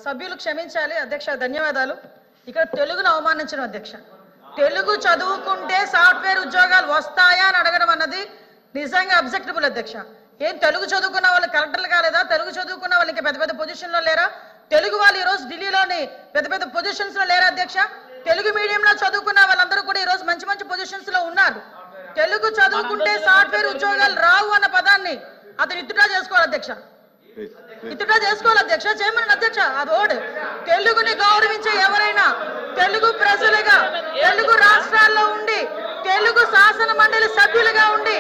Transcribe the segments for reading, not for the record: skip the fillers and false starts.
సభ్యులు క్షమించాలి అధ్యక్ష, ధన్యవాదాలు. ఇక్కడ తెలుగును అవమానించడం అధ్యక్ష. తెలుగు చదువుకుంటే సాఫ్ట్వేర్ ఉద్యోగాలు వస్తాయా అని అడగడం అన్నది నిజంగా అబ్జెక్టబుల్ అధ్యక్ష. ఏం తెలుగు చదువుకున్న వాళ్ళు కలెక్టర్లు కాలేదా? తెలుగు చదువుకున్న వాళ్ళు ఇంకా పెద్ద పెద్ద పొజిషన్లో లేరా? తెలుగు వాళ్ళు ఈరోజు ఢిల్లీలోని పెద్ద పెద్ద పొజిషన్స్ లో లేరా అధ్యక్ష? తెలుగు మీడియంలో చదువుకున్న వాళ్ళందరూ కూడా ఈరోజు మంచి మంచి పొజిషన్స్ లో ఉన్నారు. తెలుగు చదువుకుంటే సాఫ్ట్వేర్ ఉద్యోగాలు రావు అన్న పదాన్ని అతను ఇత్తుడా చేసుకోవాలి అధ్యక్ష, ఇత్తుడా చేసుకోవాలి అధ్యక్ష, చేయమని అధ్యక్ష. అది ఓడ్ తెలుగుని గౌరవించే ఎవరైనా తెలుగు ప్రజలుగా తెలుగు రాష్ట్రాల్లో ఉండి తెలుగు శాసన మండలి సభ్యులుగా ఉండి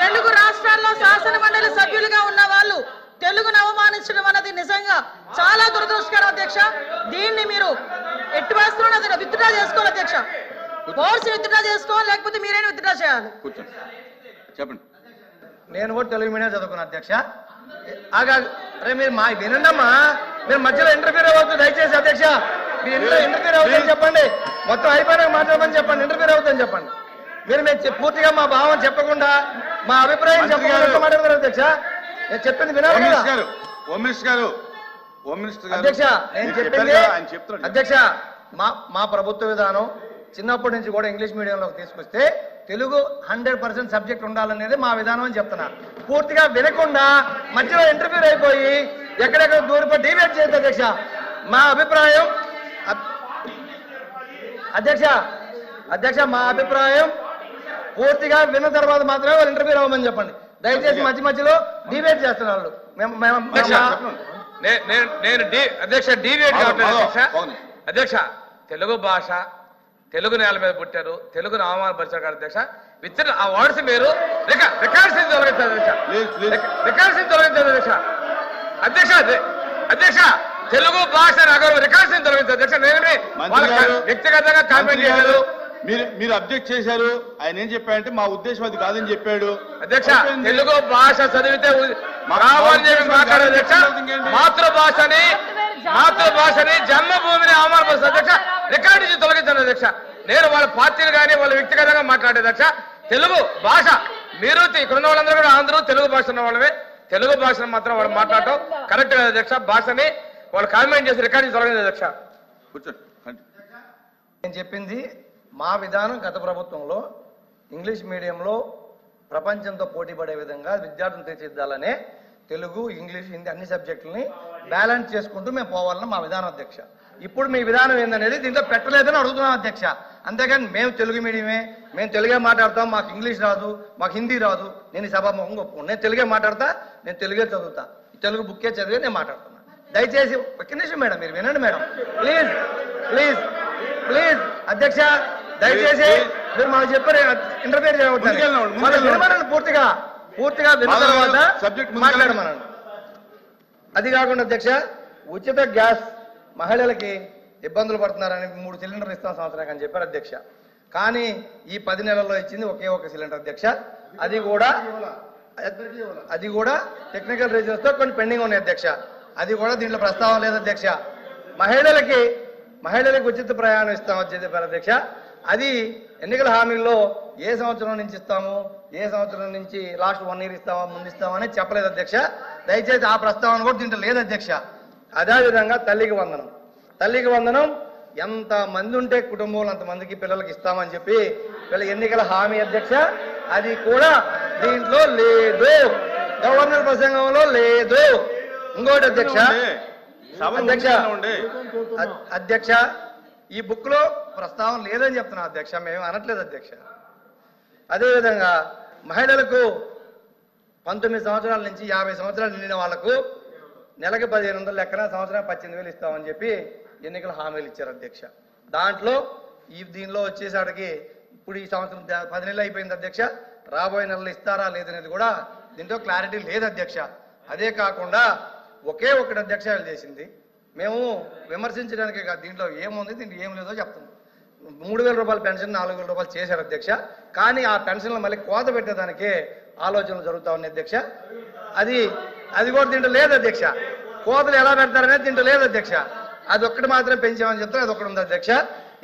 తెలుగు రాష్ట్రాల్లో శాసన మండలి సభ్యులుగా ఉన్న వాళ్ళు తెలుగును అవమానించడం అన్నది నిజంగా చాలా దురదృష్టకరం అధ్యక్ష. దీన్ని మీరు ఎట్టి వేస్తున్నది విత్డ్రా చేసుకోవాలి అధ్యక్ష. కోర్సు విత్డ్రా చేసుకోవాలి, లేకపోతే మీరైనా విత్డ్రా చేయాలి. చెప్పండి. నేను కూడా తెలుగు మీడియం చదువుకున్నా అధ్యక్ష. అరే మీరు మా వినండమ్మా, మీరు మధ్యలో ఇంటర్ఫీర్ అవ్వద్దు దయచేసి అధ్యక్ష. మీరు ఇంటర్ఫీర్ అవుతుందని చెప్పండి, మొత్తం అయిపోయినాక మాట్లాడమని చెప్పండి, ఇంటర్ఫీర్ అవుతుందని చెప్పండి. మీరు మేము పూర్తిగా మా భావం చెప్పకుండా మా అభిప్రాయం చెప్పకుండా మాట్లాడతారు అధ్యక్ష. నేను చెప్పింది వినాలి అధ్యక్ష. నేను చెప్పింది అధ్యక్ష, మా ప్రభుత్వ విధానం చిన్నప్పటి నుంచి కూడా ఇంగ్లీష్ మీడియంలోకి తీసుకొస్తే తెలుగు 100% సబ్జెక్ట్ ఉండాలనేది మా విధానం అని చెప్తున్నా. పూర్తిగా వినకుండా మధ్యలో ఇంటర్వ్యూ అయిపోయి ఎక్కడెక్కడ దూరిపోయి డిబేట్ చేయొద్దు అధ్యక్ష. మా అభిప్రాయం అధ్యక్ష మా అభిప్రాయం పూర్తిగా విన్న తర్వాత మాత్రమే వాళ్ళు ఇంటర్వ్యూ అవ్వమని చెప్పండి దయచేసి. మధ్యలో డిబేట్ చేస్తున్నారు. అధ్యక్ష తెలుగు భాష తెలుగు నేల మీద పుట్టారు, తెలుగును అవమానపరిచారు కదా అధ్యక్ష. విత్ ఆ వర్డ్స్ మీరు రికార్డ్స్ తొలగించారు అధ్యక్ష, రికార్డ్స్ తొలగించారు అధ్యక్ష. అధ్యక్ష తెలుగు భాష రికార్డ్స్ తొలగించారు అధ్యక్ష. నేనే వ్యక్తిగతంగా కామెంట్ చేశారు, మీరు అబ్జెక్ట్ చేశారు. ఆయన ఏం చెప్పాడంటే మా ఉద్దేశం అది కాదని చెప్పాడు అధ్యక్ష. తెలుగు భాష చదివితే మాట్లాడే అధ్యక్ష, మాతృభాషని జన్మభూమిని అవమానపరుస్తారు అధ్యక్ష. రికార్డు నుంచి తొలగించాను అధ్యక్ష. నేను వాళ్ళ పార్టీలు కానీ వాళ్ళ వ్యక్తిగతంగా మాట్లాడే అధ్యక్ష. తెలుగు భాష మీరు ఇక్కడ ఉన్న వాళ్ళందరూ కూడా అందరూ తెలుగు భాష ఉన్న వాళ్ళమే. తెలుగు భాషను మాత్రం వాళ్ళు మాట్లాడటం కరెక్ట్ కదా అధ్యక్ష. భాషని వాళ్ళు కామెంట్ చేసి రికార్డు నుంచి తొలగించారు అధ్యక్ష. నేను చెప్పింది మా విధానం. గత ప్రభుత్వంలో ఇంగ్లీష్ మీడియంలో ప్రపంచంతో పోటీ పడే విధంగా విద్యార్థులను తీర్చిదిద్దాలనే తెలుగు ఇంగ్లీష్ హిందీ అన్ని సబ్జెక్టులని బ్యాలెన్స్ చేసుకుంటూ మేము పోవాలని మా విధానం అధ్యక్ష. ఇప్పుడు మీ విధానం ఏందనేది దీంట్లో పెట్టలేదని అడుగుతున్నాం అధ్యక్ష. అంతేగాని మేము తెలుగు మీడియమే, మేము తెలుగే మాట్లాడతాం, మాకు ఇంగ్లీష్ రాదు, మాకు హిందీ రాదు. నేను ఈ సభాముఖం ఒప్పుకోను. నేను తెలుగే మాట్లాడతా, నేను తెలుగే చదువుతా, తెలుగు బుక్కే చదివే నేను మాట్లాడుతున్నా. దయచేసి ఒక్క నిమిషం మేడం, మీరు వినండి మేడం, ప్లీజ్ ప్లీజ్ ప్లీజ్ అధ్యక్ష. దయచేసి మీరు మాకు చెప్పారు ఇంటర్ఫియర్ చేయవద్దని పూర్తిగా విన్న తర్వాత మాట్లాడమనండి. అది కాకుండా అధ్యక్ష ఉచిత గ్యాస్ మహిళలకి ఇబ్బందులు పడుతున్నారని 3 సిలిండర్లు ఇస్తాం సంవత్సరానికి అని చెప్పారు అధ్యక్ష. కానీ ఈ 10 నెలల్లో ఇచ్చింది ఒకే ఒక సిలిండర్ అధ్యక్ష. అది కూడా టెక్నికల్ రీజన్స్ తో కొన్ని పెండింగ్ ఉన్నాయి అధ్యక్ష. అది కూడా దీంట్లో ప్రస్తావన లేదు అధ్యక్ష. మహిళలకి ఉచిత ప్రయాణం ఇస్తామని చెప్పారు అధ్యక్ష. అది ఎన్నికల హామీల్లో ఏ సంవత్సరం నుంచి ఇస్తాము, ఏ సంవత్సరం నుంచి లాస్ట్ 1 year ఇస్తామా ముందు ఇస్తామని చెప్పలేదు అధ్యక్ష. దయచేసి ఆ ప్రస్తావన కూడా దీంట్లో లేదు అధ్యక్ష. అదేవిధంగా తల్లికి వందనం ఎంత మంది ఉంటే కుటుంబంలో అంతమందికి పిల్లలకి ఇస్తామని చెప్పి వీళ్ళ ఎన్నికల హామీ అధ్యక్ష. అది కూడా దీంట్లో లేదు, గవర్నర్ ప్రసంగంలో లేదు. ఇంకోటి అధ్యక్ష ఈ బుక్ లో ప్రస్తావన లేదని చెప్తున్నాం అధ్యక్ష, మేము అనట్లేదు అధ్యక్ష. అదేవిధంగా మహిళలకు 19 సంవత్సరాల నుంచి 50 సంవత్సరాలు నిండిన వాళ్లకు నెలకి 1500 లెక్కన సంవత్సరానికి 18,000 ఇస్తామని చెప్పి ఎన్నికల హామీలు ఇచ్చారు అధ్యక్ష. దాంట్లో దీనిలో వచ్చేసరికి ఇప్పుడు ఈ సంవత్సరం 10 నెలలు అయిపోయింది అధ్యక్ష. రాబోయే నెలలు ఇస్తారా లేదనేది కూడా దీంట్లో క్లారిటీ లేదు అధ్యక్ష. అదే కాకుండా ఒకే ఒకటి అధ్యక్ష చేసింది, మేము విమర్శించడానికి కాదు, దీంట్లో ఏముంది దీంట్లో ఏం లేదో చెప్తున్నాం. 3,000 రూపాయల పెన్షన్ 4,000 రూపాయలు చేశారు అధ్యక్ష. కానీ ఆ పెన్షన్లు మళ్ళీ కోత పెట్టేదానికే ఆలోచనలు జరుగుతూ ఉన్నాయి అధ్యక్ష. అది కూడా దీంట్లో లేదు అధ్యక్ష. కోతలు ఎలా పెడతారనేది దీంట్లో లేదు అధ్యక్ష. అది ఒక్కటి మాత్రం పెంచామని చెప్తారు, అది ఒకటి ఉంది అధ్యక్ష.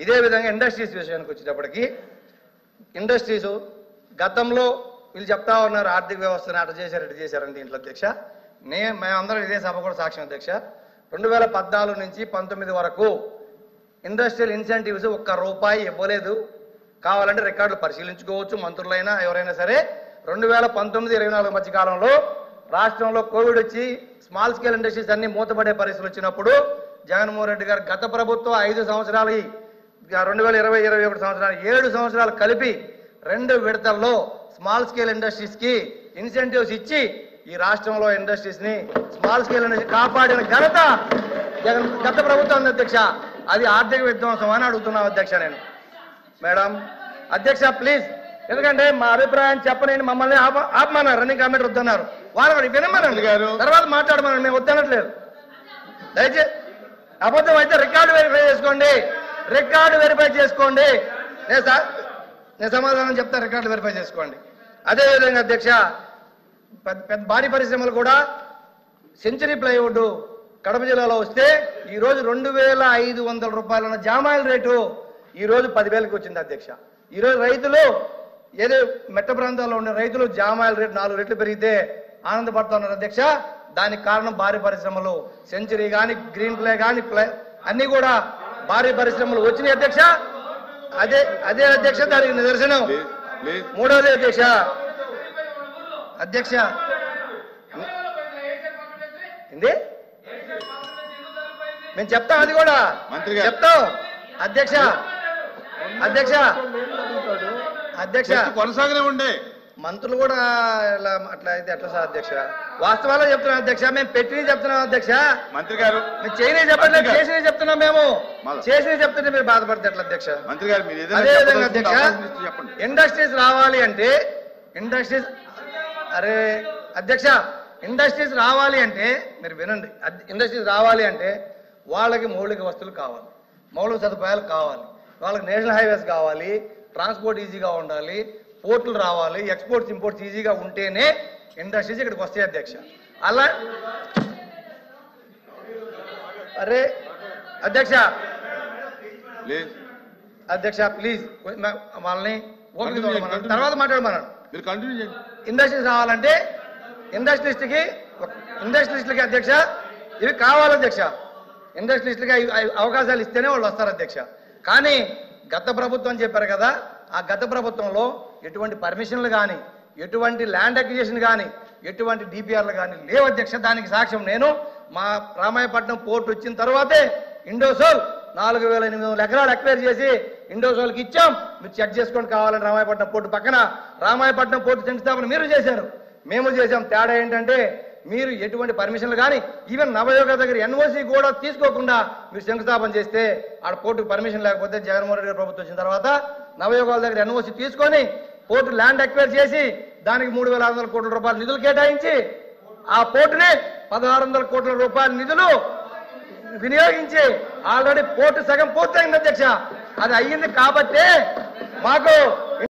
ఇదే విధంగా ఇండస్ట్రీస్ విషయానికి వచ్చేటప్పటికి ఇండస్ట్రీస్ గతంలో వీళ్ళు చెప్తా ఉన్నారు ఆర్థిక వ్యవస్థను అటు చేశారని దీంట్లో అధ్యక్ష. మేమందరం ఇదే సభ కూడా సాక్ష్యం అధ్యక్ష. 2014 నుంచి 19 వరకు ఇండస్ట్రియల్ ఇన్సెంటివ్స్ ₹1 ఇవ్వలేదు. కావాలంటే రికార్డులు పరిశీలించుకోవచ్చు, మంత్రులైనా ఎవరైనా సరే. 2019-24 మధ్య కాలంలో రాష్ట్రంలో కోవిడ్ వచ్చి స్మాల్ స్కేల్ ఇండస్ట్రీస్ అన్ని మూతపడే పరిస్థితులు వచ్చినప్పుడు జగన్మోహన్ రెడ్డి గారు గత ప్రభుత్వం 5 సంవత్సరాలు 2020-21 సంవత్సరాలు 7 సంవత్సరాలు కలిపి 2 విడతల్లో స్మాల్ స్కేల్ ఇండస్ట్రీస్ కి ఇన్సెంటివ్స్ ఇచ్చి ఈ రాష్ట్రంలో ఇండస్ట్రీస్ ని స్మాల్ స్కేల్ ఇండస్ట్రీ కాపాడిన ఘనత గత ప్రభుత్వం అధ్యక్ష. అది ఆర్థిక విధ్వంసం అని అడుగుతున్నాం అధ్యక్ష నేను. మేడం అధ్యక్ష ప్లీజ్, ఎందుకంటే మా అభిప్రాయం చెప్పలేని మమ్మల్ని ఆపమన్నారు, రన్నింగ్ కమిటీ వద్దన్నారు. వాళ్ళు వినమన్నారు తర్వాత మాట్లాడమన్నారు, మేము వద్దనట్లేదు. దయచేసి అబద్ధం అయితే రికార్డు వెరిఫై చేసుకోండి, రికార్డు వెరిఫై చేసుకోండి. నేను సమాధానం చెప్తాను, రికార్డు వెరిఫై చేసుకోండి. అదేవిధంగా అధ్యక్ష పెద్ద భారీ పరిశ్రమలు కూడా సెంచరీ ప్లైవుడ్ కడప జిల్లాలో వస్తే ఈ రోజు ₹2,500 ఉన్న జామాయిల్ రేటు ఈ రోజు 10,000కి వచ్చింది అధ్యక్ష. ఈ రోజు రైతులు ఏదో మెట్ట ప్రాంతాల్లో ఉండే రైతులు జామాయిల్ రేటు 4 రెట్లు పెరిగితే ఆనందపడుతున్నారు అధ్యక్ష. దానికి కారణం భారీ పరిశ్రమలు, సెంచరీ కానీ గ్రీన్ ప్లే కానీ అన్ని కూడా భారీ పరిశ్రమలు వచ్చినాయి అధ్యక్ష. అదే అధ్యక్ష దానికి నిదర్శనం. మూడవది అధ్యక్ష ఏంది మేము చెప్తాం, అది కూడా చెప్తాం అధ్యక్ష కొనసాగనే ఉండే మంత్రులు కూడా అట్లా అయితే ఎట్లా సార్ అధ్యక్ష? వాస్తవాలు చెప్తున్నాం అధ్యక్ష, మేము పెట్టిన చెప్తున్నాం అధ్యక్ష. మంత్రి గారు మేము చేయని చెప్పట్లేదు, చేసిన చెప్తున్నాం. మేము చేసిన చెప్తుంటే మీరు బాధపడితే ఎట్లా అధ్యక్ష? మంత్రి గారు అదేవిధంగా అధ్యక్ష ఇండస్ట్రీస్ రావాలి అంటే ఇండస్ట్రీస్ రావాలి అంటే మీరు వినండి, ఇండస్ట్రీస్ రావాలి అంటే వాళ్ళకి మౌలిక వస్తువులు కావాలి, మౌలిక సదుపాయాలు కావాలి, వాళ్ళకి నేషనల్ హైవేస్ కావాలి, ట్రాన్స్పోర్ట్ ఈజీగా ఉండాలి, పోర్టులు రావాలి, ఎక్స్పోర్ట్స్ ఇంపోర్ట్స్ ఈజీగా ఉంటేనే ఇండస్ట్రీస్ ఇక్కడికి వస్తాయి అధ్యక్ష. అలా అధ్యక్ష ప్లీజ్ వాళ్ళని తర్వాత మాట్లాడమన్నాడు. ఇండస్ట్రీస్ రావాలంటే ఇండస్ట్రియలిస్ట్లకి అధ్యక్ష ఇవి కావాలి అధ్యక్ష. ఇండస్ట్రియలిస్ట్లకి అవకాశాలు ఇస్తేనే వాళ్ళు వస్తారు అధ్యక్ష. కానీ గత ప్రభుత్వం చెప్పారు కదా, ఆ గత ప్రభుత్వంలో ఎటువంటి పర్మిషన్లు కానీ, ఎటువంటి ల్యాండ్ అక్విజిషన్ కానీ, ఎటువంటి డిపిఆర్లు కానీ లేవు అధ్యక్ష. దానికి సాక్ష్యం నేను మా రామాయపట్నం పోర్టు వచ్చిన తర్వాతే ఇండోసోల్ 4,800 ఎకరాలు అక్వైర్ చేసి ఇండోసోల్కి ఇచ్చాం. మీరు చెక్ చేసుకోండి కావాలని. రామాయపట్నం పోర్టు పక్కన రామాయపట్నం పోర్టు శంకుస్థాపన మీరు చేశారు, మేము చేశాం. తేడా ఏంటంటే మీరు ఎటువంటి పర్మిషన్లు కానీ ఈవెన్ నవయోగ దగ్గర ఎన్ఓసి కూడా తీసుకోకుండా మీరు శంకుస్థాపన చేస్తే ఆడ పోర్టుకు పర్మిషన్ లేకపోతే జగన్మోహన్ రెడ్డి గారి ప్రభుత్వం వచ్చిన తర్వాత నవయోగాల దగ్గర ఎన్ఓసి తీసుకొని పోర్టు ల్యాండ్ అక్వైర్ చేసి దానికి ₹3,600 కోట్ల నిధులు కేటాయించి ఆ పోర్టుని ₹1,600 కోట్ల నిధులు వినియోగించి ఆల్రెడీ పోర్టు సగం పూర్తయింది అధ్యక్ష. అది అయ్యింది కాబట్టే మాకు